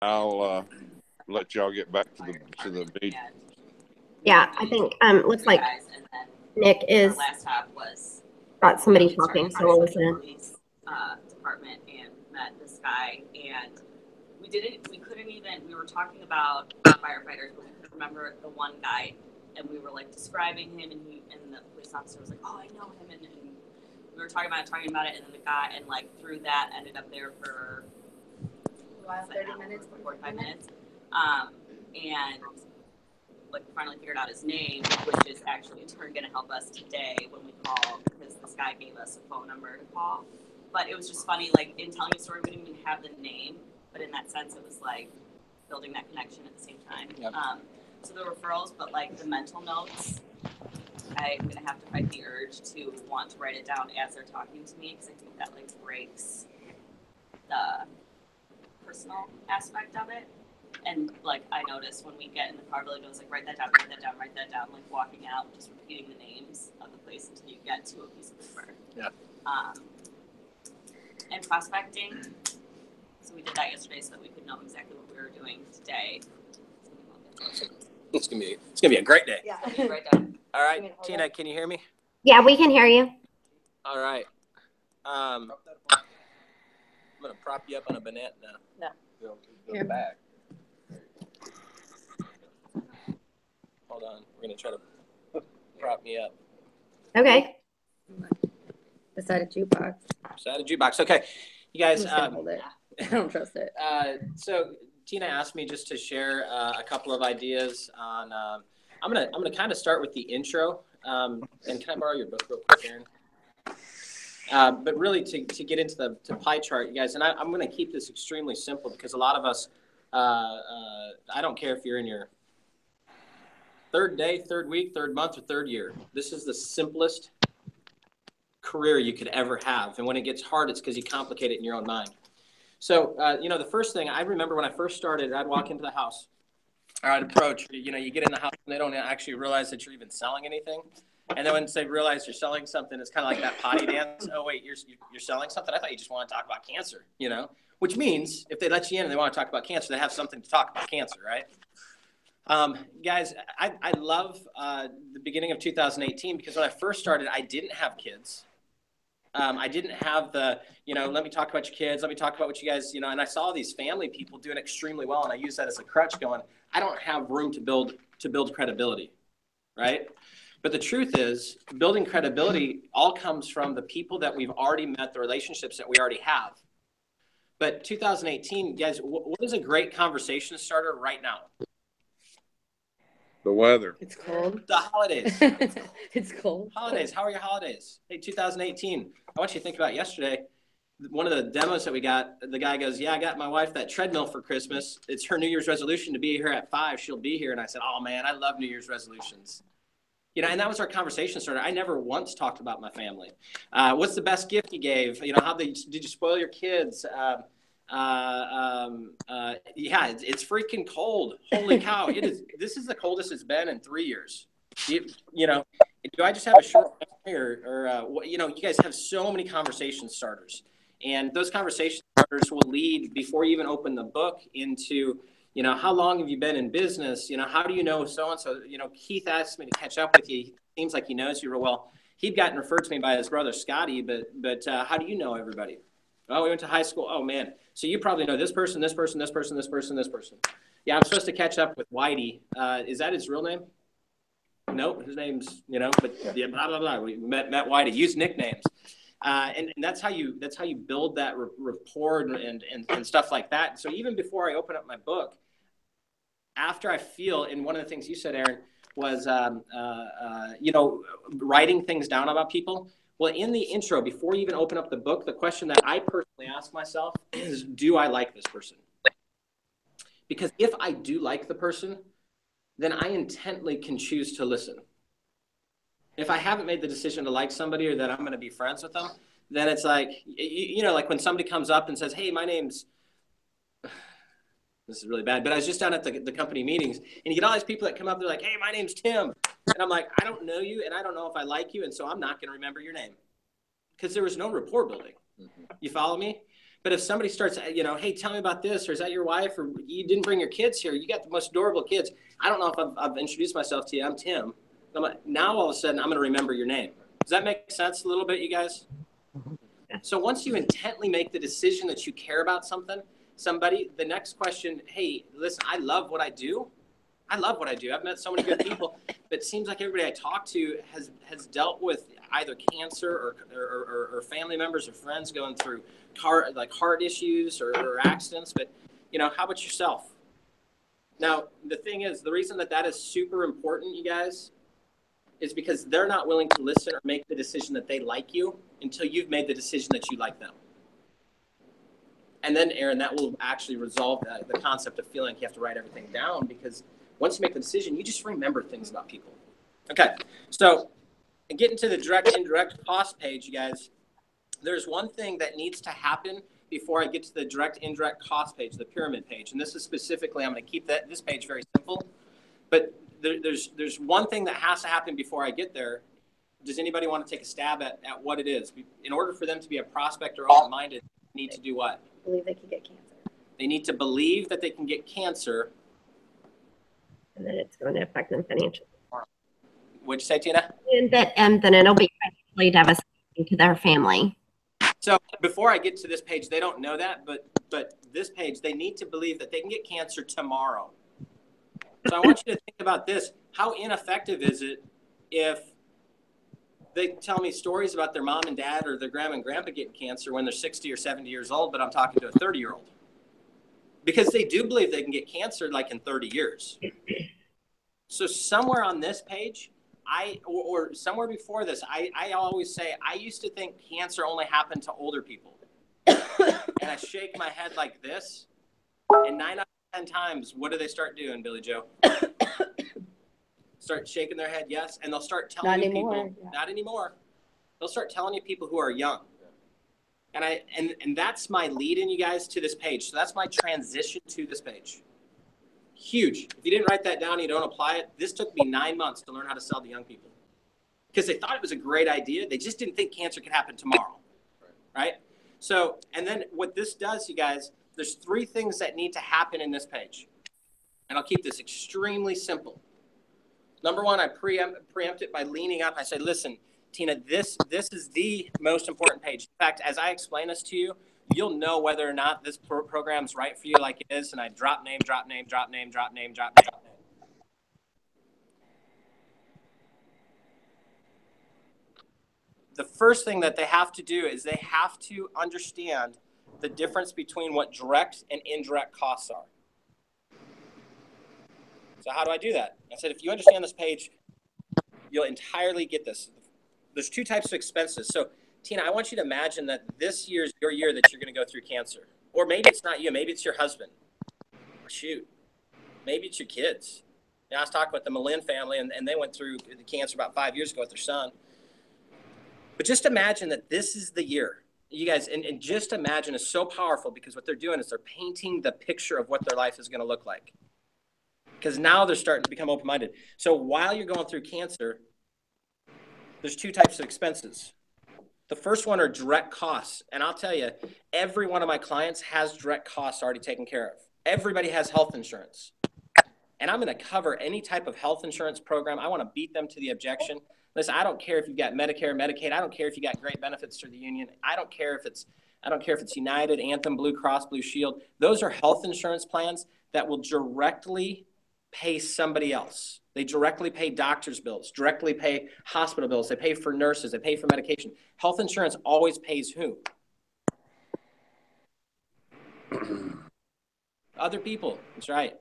I'll let y'all get back to the meeting. Yeah, I think looks like Nick is got somebody talking, so we'll listen. Department and met this guy, and we were talking about firefighters, but we couldn't remember the one guy, and we were like describing him, and the police officer was like, oh, I know him, and we were talking about it, and then the guy, and like through that ended up there for 30 minutes, 45 minutes, and like finally figured out his name, which is actually in turn going to help us today when we call, because this guy gave us a phone number to call. But it was just funny, like in telling the story, we didn't even have the name, but in that sense, it was like building that connection at the same time. Yep. So the referrals, but like the mental notes, I'm going to have to fight the urge to want to write it down as they're talking to me, because I think that like breaks the personal aspect of it. And like I noticed when we get in the car, Billy goes like, write that down, like walking out, just repeating the names of the place until you get to a piece of paper. Yeah. And prospecting. So we did that yesterday so that we could know exactly what we were doing today. It's gonna be a great day. Yeah. So write down. All right, Tina, can you hear me? Yeah, we can hear you. All right. I'm gonna prop you up on a banana now. No. Go back. Hold on. We're gonna try to prop me up. Okay. Beside a jukebox. Beside a jukebox. Okay, you guys. Hold it. I don't trust it. So Tina asked me just to share a couple of ideas on. I'm gonna kind of start with the intro. And can I borrow your book real quick, Aaron? But really to get into the pie chart, you guys, and I'm going to keep this extremely simple because a lot of us, I don't care if you're in your third day, third week, third month, or third year. This is the simplest career you could ever have. And when it gets hard, it's because you complicate it in your own mind. So, the first thing I remember when I first started, I'd walk into the house, or I'd approach, you get in the house and they don't actually realize that you're even selling anything. And then once they realize you're selling something, it's kind of like that potty dance. Oh, wait, you're selling something? I thought you just want to talk about cancer, which means if they let you in and they want to talk about cancer, they have something to talk about cancer, right? Guys, I love the beginning of 2018 because when I first started, I didn't have kids. I didn't have the, let me talk about your kids. Let me talk about what you guys, and I saw these family people doing extremely well. And I use that as a crutch going, I don't have room to build credibility, right? But the truth is building credibility all comes from the people that we've already met, the relationships that we already have. But 2018, guys, what is a great conversation starter right now? The weather. It's cold. The holidays. It's cold. Holidays. How are your holidays? Hey, 2018. I want you to think about yesterday. One of the demos that we got, the guy goes, yeah, I got my wife that treadmill for Christmas. It's her New Year's resolution to be here at 5. She'll be here. And I said, oh, man, I love New Year's resolutions. And that was our conversation starter. I never once talked about my family. What's the best gift you gave? Did you spoil your kids? It's freaking cold. Holy cow. This is the coldest it's been in 3 years. Do I just have a short hair or you guys have so many conversation starters, and those conversation starters will lead before you even open the book into, how long have you been in business? How do you know so-and-so? Keith asked me to catch up with you. He seems like he knows you real well. He'd gotten referred to me by his brother, Scotty, but how do you know everybody? Oh, we went to high school. Oh, man. So you probably know this person, this person, this person, this person, this person. Yeah, I'm supposed to catch up with Whitey. Is that his real name? Nope, his name's, but yeah, blah, blah, blah. We met Whitey. Use nicknames. And that's how you build that rapport and stuff like that. So even before I open up my book, after I feel, and one of the things you said, Aaron, was, writing things down about people. Well, in the intro, before you even open up the book, the question that I personally ask myself is, do I like this person? Because if I do like the person, then I intently can choose to listen. If I haven't made the decision to like somebody or that I'm going to be friends with them, then it's like, like when somebody comes up and says, hey, my name's, this is really bad, but I was just down at the company meetings, and you get all these people that come up, they're like, hey, my name's Tim. And I'm like, I don't know you, and I don't know if I like you, and so I'm not going to remember your name. Because there was no rapport building. You follow me? But if somebody starts, hey, tell me about this, or is that your wife, or you didn't bring your kids here, you got the most adorable kids. I don't know if I've introduced myself to you. I'm Tim. Now all of a sudden I'm going to remember your name. Does that make sense a little bit, you guys? So once you intently make the decision that you care about somebody, the next question, hey, listen, I love what I do. I've met so many good people, but it seems like everybody I talk to has dealt with either cancer or family members or friends going through heart issues or accidents. But, how about yourself? Now, the thing is, the reason that is super important, you guys, is because they're not willing to listen or make the decision that they like you until you've made the decision that you like them. And then, Aaron, that will actually resolve the concept of feeling like you have to write everything down, because once you make the decision, you just remember things about people. Okay, so getting to the direct indirect cost page, you guys, there's one thing that needs to happen before I get to the direct indirect cost page, the pyramid page. And this is specifically, I'm going to keep this page very simple. But there's one thing that has to happen before I get there. Does anybody want to take a stab at what it is? In order for them to be a prospect or open-minded, they need to do what? Believe they can get cancer. They need to believe that they can get cancer. And then it's going to affect them financially. What'd you say, Tina? And then it'll be financially devastating to their family. So before I get to this page, they don't know that, but this page, they need to believe that they can get cancer tomorrow. So I want you to think about this. How ineffective is it if they tell me stories about their mom and dad or their grandma and grandpa getting cancer when they're 60 or 70 years old, but I'm talking to a 30-year-old? Because they do believe they can get cancer like in 30 years. So somewhere on this page, or somewhere before this, I always say, I used to think cancer only happened to older people. And I shake my head like this, and 9 out of 10 times, what do they start doing, Billy Joe? Start shaking their head, yes, and they'll start telling you people, not anymore. They'll start telling you people who are young. And that's my lead in, you guys, to this page. So that's my transition to this page. Huge. If you didn't write that down and you don't apply it, this took me 9 months to learn how to sell to young people. Because they thought it was a great idea. They just didn't think cancer could happen tomorrow. Right? So, and then what this does, you guys, there's 3 things that need to happen in this page. And I'll keep this extremely simple. Number 1, I preempt it by leaning up. I say, listen, Tina, this is the most important page. In fact, as I explain this to you, you'll know whether or not this program's right for you like it is. And I drop name, drop name, drop name, drop name, drop name. The first thing that they have to do is they have to understand the difference between what direct and indirect costs are. So how do I do that? I said, if you understand this page, you'll entirely get this. There's 2 types of expenses. So Tina, I want you to imagine that this year's your year that you're going to go through cancer. Or maybe it's not you. Maybe it's your husband. Shoot. Maybe it's your kids. I was talking with the Malin family, and they went through the cancer about 5 years ago with their son. But just imagine that this is the year. You guys, and just imagine is so powerful, because what they're doing is they're painting the picture of what their life is going to look like. Because now they're starting to become open-minded. So while you're going through cancer, there's 2 types of expenses. The first one are direct costs. And I'll tell you, every one of my clients has direct costs already taken care of. Everybody has health insurance. And I'm going to cover any type of health insurance program. I want to beat them to the objection. Listen, I don't care if you've got Medicare, Medicaid. I don't care if you got great benefits through the union. I don't care if it's United, Anthem, Blue Cross, Blue Shield. Those are health insurance plans that will directly pay somebody else. They directly pay doctor's bills, directly pay hospital bills. They pay for nurses. They pay for medication. Health insurance always pays who? Other people. That's right.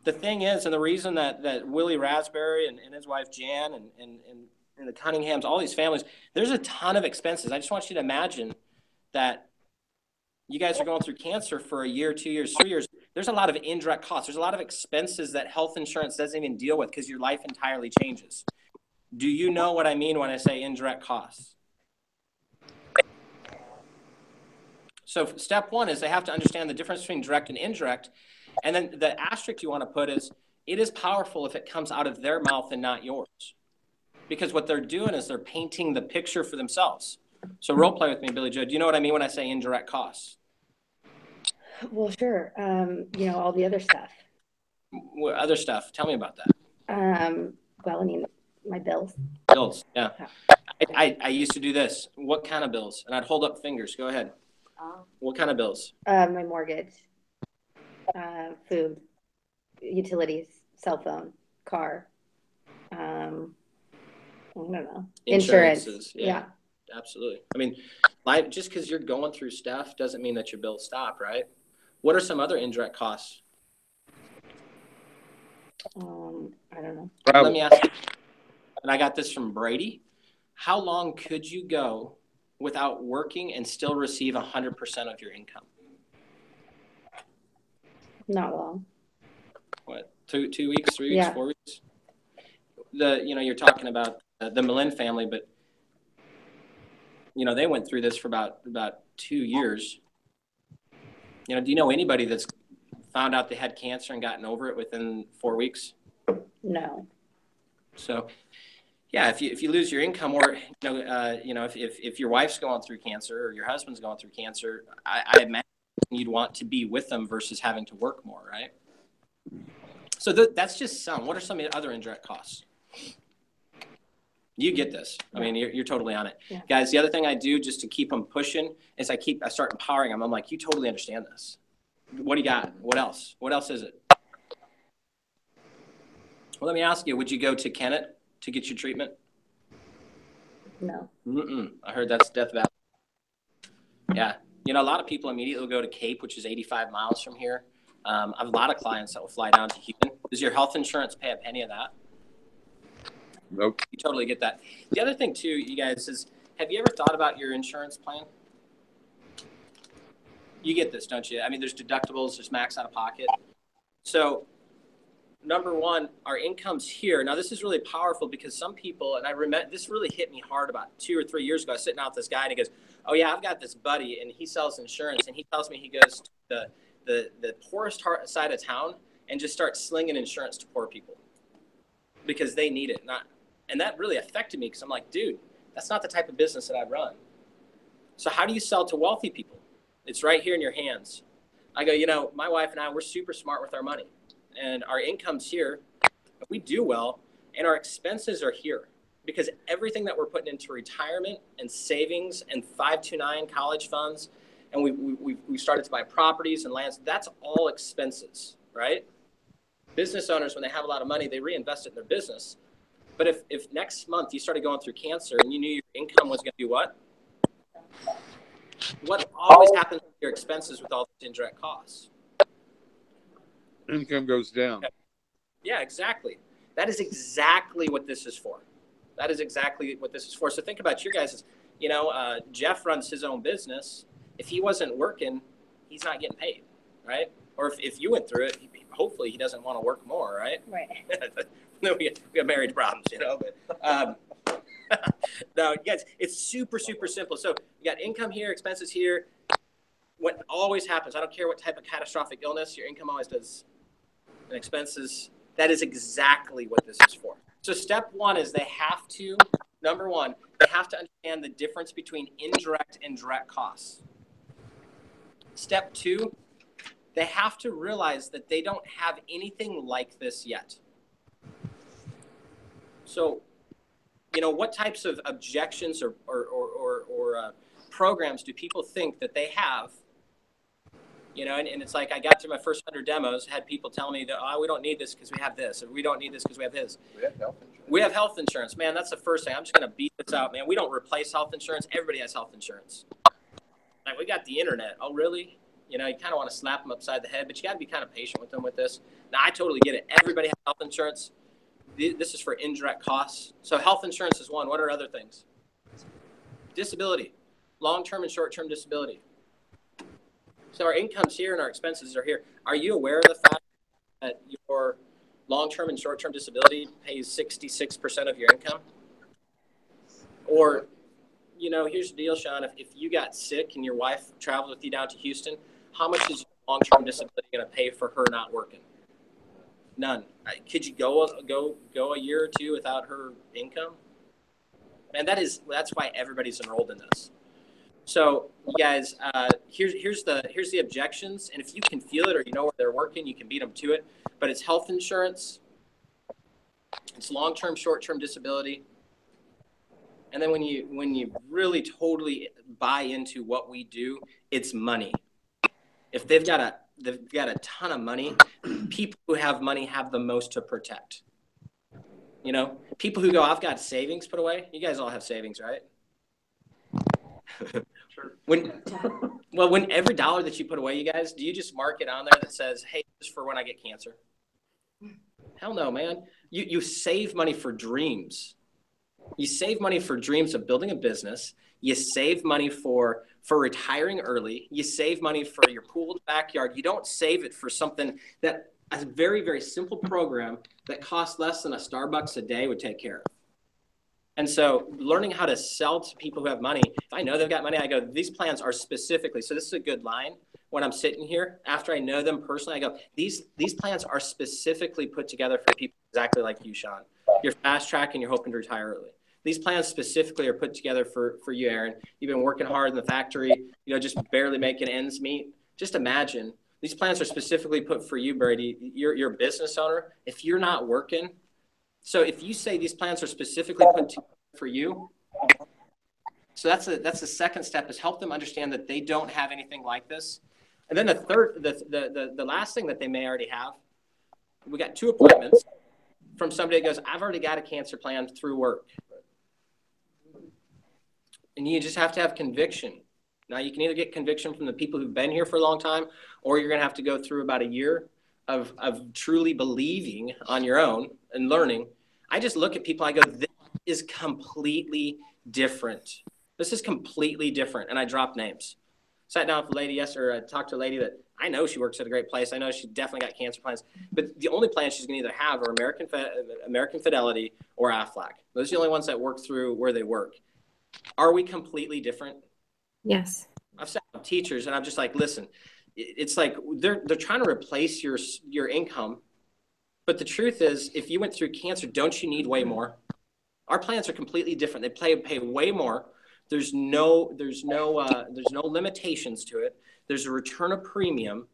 The thing is, and the reason that Willie Raspberry and his wife Jan and the Cunninghams, all these families, there's a ton of expenses. I just want you to imagine that you guys are going through cancer for a year, 2 years, 3 years. There's a lot of indirect costs. There's a lot of expenses that health insurance doesn't even deal with, because your life entirely changes. Do you know what I mean when I say indirect costs? So step 1 is they have to understand the difference between direct and indirect. And then the asterisk you want to put is, it is powerful if it comes out of their mouth and not yours. Because what they're doing is they're painting the picture for themselves. So role play with me, Billy Joe. Do you know what I mean when I say indirect costs? Well, sure. All the other stuff. What other stuff? Tell me about that. Well, I mean, my bills. Bills, yeah. I used to do this. What kind of bills? And I'd hold up fingers. Go ahead. What kind of bills? My mortgage, food, utilities, cell phone, car. I don't know. Insurance. Yeah. Absolutely. I mean, just because you're going through stuff doesn't mean that your bills stop, right? What are some other indirect costs? I don't know. Let me ask you, and I got this from Brady. How long could you go without working and still receive 100% of your income? Not long. What, 2 weeks, 3 weeks, 4 weeks? You're talking about the Malin family, but they went through this for about 2 years. Do you know anybody that's found out they had cancer and gotten over it within 4 weeks? No. So, yeah, if you lose your income, or if your wife's going through cancer or your husband's going through cancer, I imagine you'd want to be with them versus having to work more, right? So that's just some. What are some other indirect costs? You get this. I mean, you're totally on it. Yeah. Guys, the other thing I do just to keep them pushing is I start empowering them. I'm like, you totally understand this. What do you got? What else? What else is it? Well, let me ask you, would you go to Kennett to get your treatment? No. I heard that's Death Valley. Yeah. A lot of people immediately go to Cape, which is 85 miles from here. I have a lot of clients that will fly down to Houston. Does your health insurance pay a penny of that? Nope. You totally get that. The other thing, too, you guys, is have you ever thought about your insurance plan? You get this, don't you? I mean, there's deductibles, there's max out of pocket. So, number one, our income's here. Now, this is really powerful because some people, and I remember this really hit me hard about 2 or 3 years ago. I was sitting out with this guy, and he goes, oh, yeah, I've got this buddy, and he sells insurance, and he tells me he goes to the poorest side of town and just starts slinging insurance to poor people because they need it. And that really affected me because I'm like, dude, that's not the type of business that I run. So how do you sell to wealthy people? It's right here in your hands. I go, my wife and I, we're super smart with our money. And our income's here. We do well. And our expenses are here. Because everything that we're putting into retirement and savings and 529 college funds, and we started to buy properties and lands, that's all expenses, right? Business owners, when they have a lot of money, they reinvest it in their business. But if next month you started going through cancer and you knew your income was going to do what? What always happens with your expenses with all these indirect costs? Income goes down. Okay. Yeah, exactly. That is exactly what this is for. That is exactly what this is for. So think about your guys', Jeff runs his own business. If he wasn't working, he's not getting paid, right? Or if you went through it, hopefully he doesn't want to work more, right? Right. No, we have marriage problems, but no, guys, it's super, super simple. So you got income here, expenses here. What always happens, I don't care what type of catastrophic illness, your income always does, and expenses, that is exactly what this is for. So step one is number one, they have to understand the difference between indirect and direct costs. Step two, they have to realize that they don't have anything like this yet. So, what types of objections or programs do people think that they have? And it's like I got through my first 100 demos, had people tell me that, we don't need this because we have this, or we don't need this because we have this. We have health insurance. We have health insurance. Man, that's the first thing. I'm just going to beat this out, man. We don't replace health insurance. Everybody has health insurance. Like, we got the internet. Oh, really? You kind of want to slap them upside the head, but you got to be kind of patient with them with this. Now, I totally get it. Everybody has health insurance. This is for indirect costs. So health insurance is one. What are other things? Disability, long-term and short-term disability. So our income's here and our expenses are here. Are you aware of the fact that your long-term and short-term disability pays 66% of your income? Or, here's the deal, Sean. If you got sick and your wife traveled with you down to Houston, how much is your long-term disability going to pay for her not working? None. Could you go a year or two without her income? Man, that's why everybody's enrolled in this. So you guys, here's the objections, and if you can feel it or you know where they're working, you can beat them to it. But it's health insurance, it's long-term, short-term disability, and then when you really totally buy into what we do, it's money. If they've got a ton of money, people who have money have the most to protect. You know, people who go, I've got savings put away. You guys all have savings, right? Sure. When every dollar that you put away, you guys, do you just mark it on there that says, hey, this is for when I get cancer? Hell no, man. You save money for dreams. You save money for dreams of building a business. You save money for retiring early. You save money for your pool in the backyard. You don't save it for something that a very, very simple program that costs less than a Starbucks a day would take care of. And so learning how to sell to people who have money, if I know they've got money, I go, these plans are specifically, so this is a good line when I'm sitting here, after I know them personally, I go, these plans are specifically put together for people exactly like you, Sean. You're fast track and you're hoping to retire early. These plans specifically are put together for you, Aaron. You've been working hard in the factory, just barely making ends meet. Just imagine, these plans are specifically put for you, Brady. You're a business owner. If you're not working, so if you say these plans are specifically put together for you, so that's the second step, is help them understand that they don't have anything like this. And then the last thing that they may already have, we got 2 appointments from somebody that goes, I've already got a cancer plan through work. And you just have to have conviction. Now, you can either get conviction from the people who've been here for a long time, or you're going to have to go through about a year of truly believing on your own and learning. I just look at people, I go, this is completely different. This is completely different. And I drop names. Sat down with a lady yesterday, I talked to a lady that I know she works at a great place. I know she definitely got cancer plans. But the only plans she's going to either have are American Fidelity or Aflac. Those are the only ones that work through where they work. Are we completely different? Yes. I've sat with teachers and I'm just like, listen, it's like they're trying to replace your income. But the truth is, if you went through cancer, don't you need way more? Our plans are completely different. They pay way more. There's no limitations to it. There's a return of premium.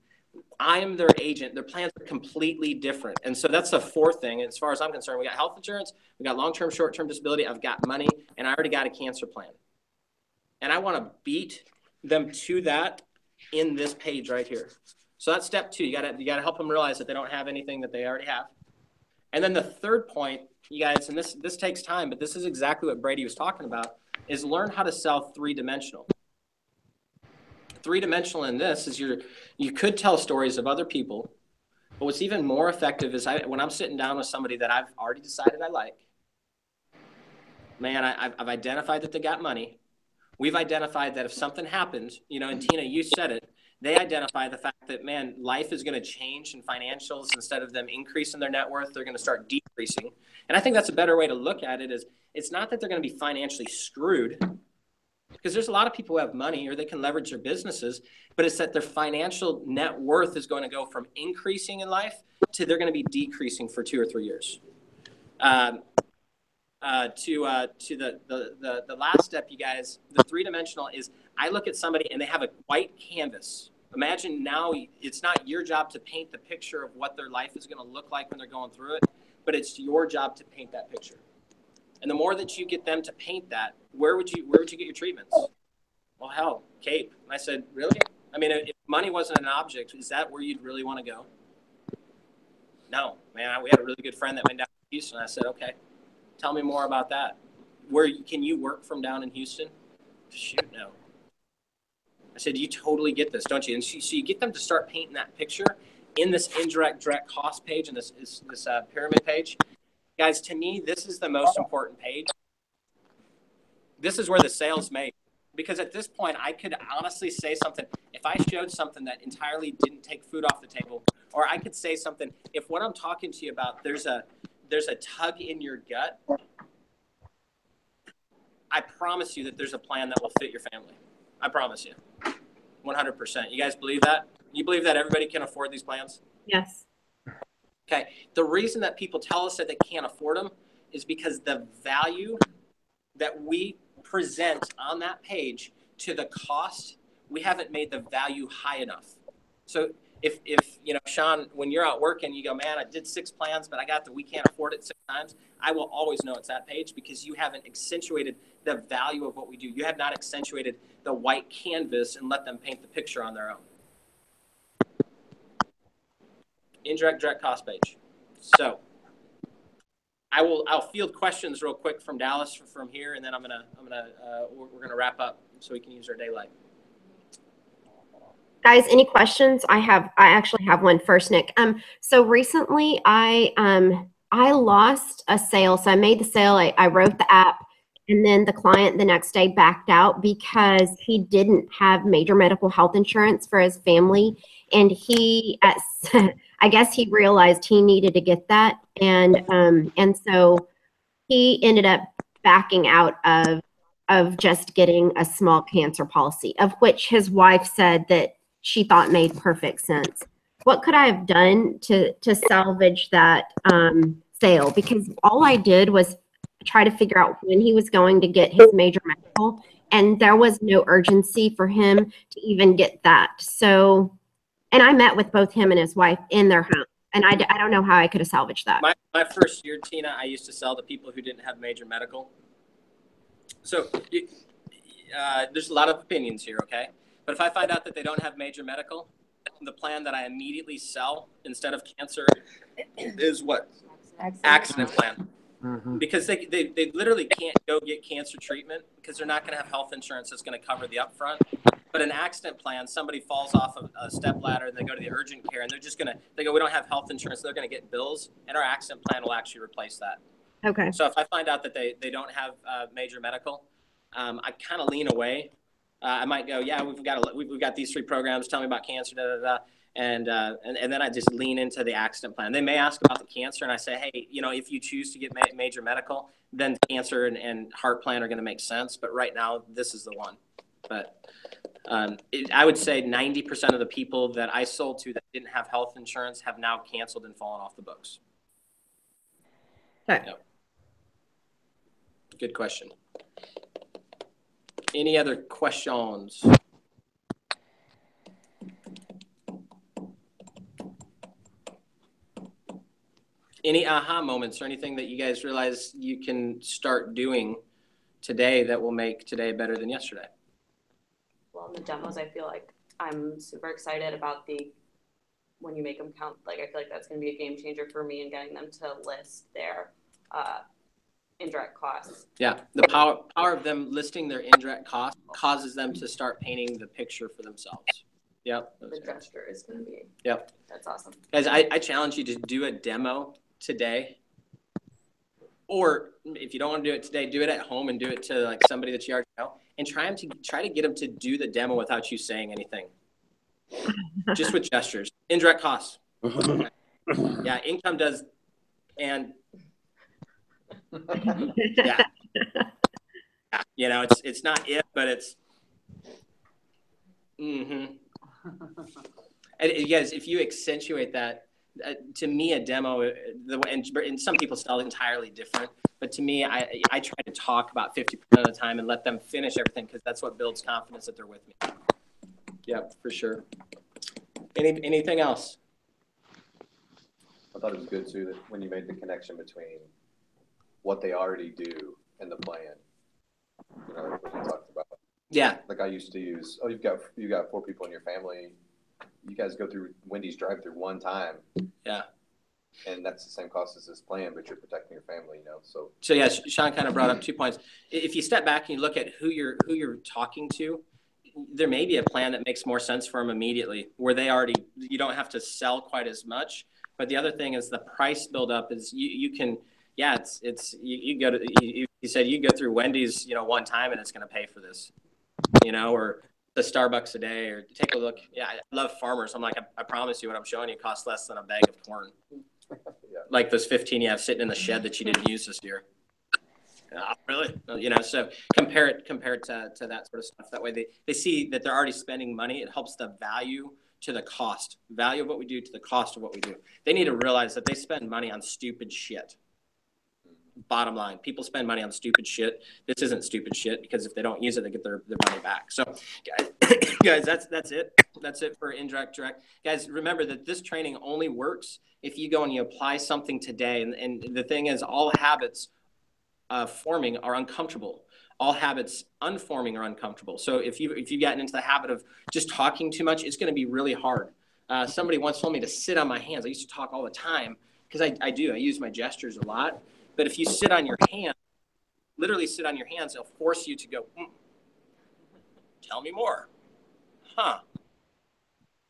I am their agent. Their plans are completely different. And so that's the 4th thing. As far as I'm concerned, we got health insurance, we got long-term, short-term disability. I've got money, and I already got a cancer plan. And I want to beat them to that in this page right here. So that's step 2. You got to help them realize that they don't have anything that they already have. And then the 3rd point, you guys, and this takes time, but this is exactly what Brady was talking about, is learn how to sell 3-dimensional. 3-dimensional in this is you could tell stories of other people, but what's even more effective is when I'm sitting down with somebody that I've already decided I like, man, I've identified that they got money. We've identified that if something happens, and Tina, you said it, they identify the fact that, man, life is going to change in financials. Instead of them increasing their net worth, they're going to start decreasing. And I think that's a better way to look at it, is it's not that they're going to be financially screwed, because there's a lot of people who have money or they can leverage their businesses, but it's that their financial net worth is going to go from increasing in life to they're going to be decreasing for 2 or 3 years. To the last step, you guys, the 3-dimensional is, I look at somebody and they have a white canvas. Imagine now it's not your job to paint the picture of what their life is going to look like when they're going through it, but it's your job to paint that picture. And the more that you get them to paint that, where would you get your treatments? Well, hell, Cape. And I said, really? I mean, if money wasn't an object, is that where you'd really want to go? No, man. We had a really good friend that went down to Houston. I said, okay, tell me more about that. Can you work from down in Houston? Shoot, no. I said, you totally get this, don't you? And so you get them to start painting that picture in this indirect direct cost page and this pyramid page. Guys, to me, this is the most important page. This is where the sale's made. Because at this point, I could honestly say something. If I showed something that entirely didn't take food off the table, or I could say something, if what I'm talking to you about, there's a tug in your gut, I promise you that there's a plan that will fit your family. I promise you. 100%. You guys believe that? You believe that everybody can afford these plans? Yes. Okay. The reason that people tell us that they can't afford them is because the value that we present on that page to the cost, we haven't made the value high enough. So if you know, Sean, when you're out working, you go, man, I did 6 plans, but we can't afford it 6 times. I will always know it's that page because you haven't accentuated the value of what we do. You have not accentuated the white canvas and let them paint the picture on their own. Indirect direct cost page. So I'll field questions real quick from Dallas from here, and then we're gonna wrap up so we can use our daylight. Guys, any questions? I actually have one first, Nick. So recently I lost a sale. So I made the sale, I wrote the app, and then the client the next day backed out because he didn't have major medical health insurance for his family. And I guess he realized he needed to get that. And so he ended up backing out of just getting a small cancer policy, of which his wife said that she thought made perfect sense. What could I have done to salvage that sale? Because all I did was try to figure out when he was going to get his major medical, and there was no urgency for him to even get that. So, and I met with both him and his wife in their home, and I don't know how I could have salvaged that. My first year, Tina, I used to sell to people who didn't have major medical. So there's a lot of opinions here, okay? But if I find out that they don't have major medical, the plan that I immediately sell instead of cancer is what? Accident plan. Mm-hmm. Because they literally can't go get cancer treatment because they're not going to have health insurance that's going to cover the upfront. But an accident plan, somebody falls off of a step ladder and they go to the urgent care and they go, we don't have health insurance, they're going to get bills, and our accident plan will actually replace that. Okay. So if I find out that they don't have major medical, I kind of lean away. I might go, yeah, we've got these 3 programs. Tell me about cancer, and then I just lean into the accident plan. They may ask about the cancer, and I say, hey, you know, if you choose to get major medical, then cancer and heart plan are going to make sense. But right now, this is the one. But I would say 90% of the people that I sold to that didn't have health insurance have now canceled and fallen off the books. Okay. Yep. Good question. Any other questions? Any aha moments or anything that you guys realize you can start doing today that will make today better than yesterday? Well, in the demos, I feel like I'm super excited about when you make them count. Like, I feel like that's going to be a game changer for me in getting them to list their indirect costs. Yeah, the power of them listing their indirect costs causes them to start painting the picture for themselves. Yep. The gesture is going to be. Yep. That's awesome. Guys, I challenge you to do a demo today. Or if you don't want to do it today, do it at home and do it to like somebody that you already know, and try to get them to do the demo without you saying anything. Just with gestures. Indirect costs. Yeah, income does, and yeah. You know, it's not if, but it's and guys, if you accentuate that, to me, a demo, and some people sell entirely different, but to me, I try to talk about 50% of the time and let them finish everything because that's what builds confidence that they're with me. Yep, for sure. Anything else? I thought it was good too that when you made the connection between what they already do and the plan, you know, like what you talked about. Yeah. Like I used to use, you got 4 people in your family. You guys go through Wendy's drive-through one time. Yeah. And that's the same cost as this plan, but you're protecting your family, you know. So yeah, Sean kind of brought up 2 points. If you step back and you look at who you're talking to, there may be a plan that makes more sense for them immediately, where you don't have to sell quite as much. But the other thing is the price buildup is you can. Yeah, you go to. You said you go through Wendy's, you know, one time and it's going to pay for this, you know, or the Starbucks a day, or take a look. Yeah, I love farmers. I'm like, I promise you, what I'm showing you costs less than a bag of corn. Yeah. Like those 15 you have sitting in the shed that you didn't use this year. Really? You know, so compare it to that sort of stuff. That way they see that they're already spending money. It helps the value to the cost. Value of what we do to the cost of what we do. They need to realize that they spend money on stupid shit. Bottom line, people spend money on stupid shit. This isn't stupid shit, because if they don't use it, they get their money back. So guys, that's it. That's it for indirect direct. Guys, remember that this training only works if you go and you apply something today. And the thing is, all habits forming are uncomfortable. All habits unforming are uncomfortable. So if you've gotten into the habit of just talking too much, it's going to be really hard. Somebody once told me to sit on my hands. I used to talk all the time, because I use my gestures a lot. But if you sit on your hand, literally sit on your hands, they'll force you to go, tell me more. Huh?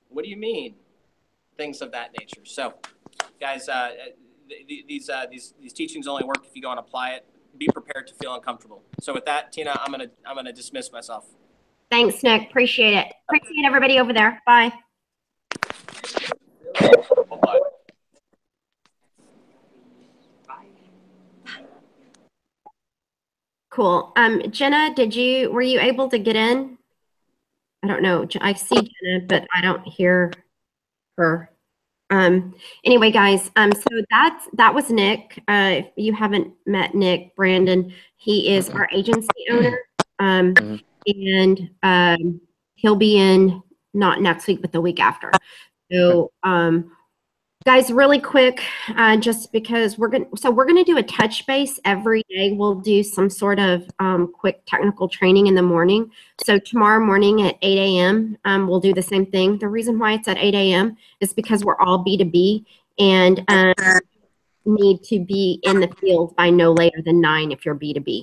What do you mean? Things of that nature. So, guys, these teachings only work if you go and apply it. Be prepared to feel uncomfortable. So with that, Tina, I'm gonna dismiss myself. Thanks, Nick. Appreciate it. Appreciate everybody over there. Bye. Bye-bye. Cool. Jenna, were you able to get in? I don't know. I see Jenna, but I don't hear her. Anyway, guys, so that was Nick. If you haven't met Nick, Brandon, he is our agency owner. And he'll be in not next week, but the week after. So, guys, really quick, just because we're gonna do a touch base every day. We'll do some sort of quick technical training in the morning. So tomorrow morning at 8 a.m., we'll do the same thing. The reason why it's at 8 a.m. is because we're all B2B and need to be in the field by no later than 9 if you're B2B.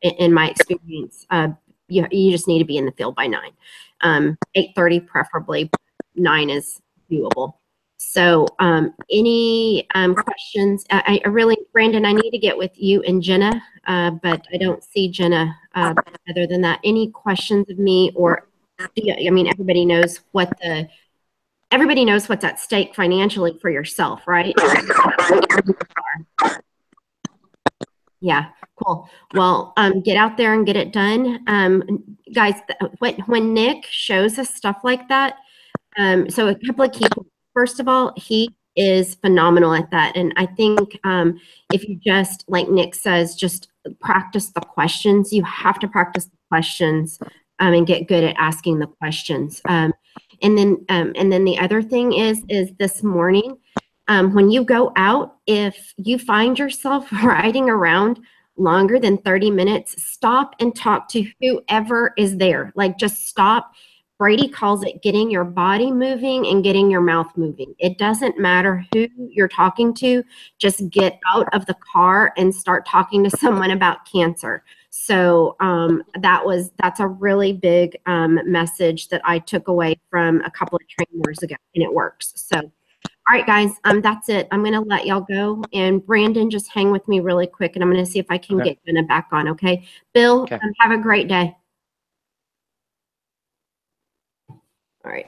In my experience, you just need to be in the field by 9. 8:30 preferably. 9 is doable. So any questions? I really, Brandon, I need to get with you and Jenna, but I don't see Jenna other than that. Any questions of me, or I mean, everybody knows what's at stake financially for yourself, right? Yeah, cool. Well, get out there and get it done. Guys, when Nick shows us stuff like that, so a couple of key points. First of all, he is phenomenal at that. And I think if you just, like Nick says, just practice the questions, you have to practice the questions and get good at asking the questions. And then the other thing is this morning, when you go out, if you find yourself riding around longer than 30 minutes, stop and talk to whoever is there. Like, just stop. Brady calls it getting your body moving and getting your mouth moving. It doesn't matter who you're talking to. Just get out of the car and start talking to someone about cancer. So that's a really big message that I took away from a couple of trainers ago, and it works. So, all right, guys, that's it. I'm going to let y'all go. And Brandon, just hang with me really quick, and I'm going to see if I can get Jenna back on, okay? Bill, have a great day. All right.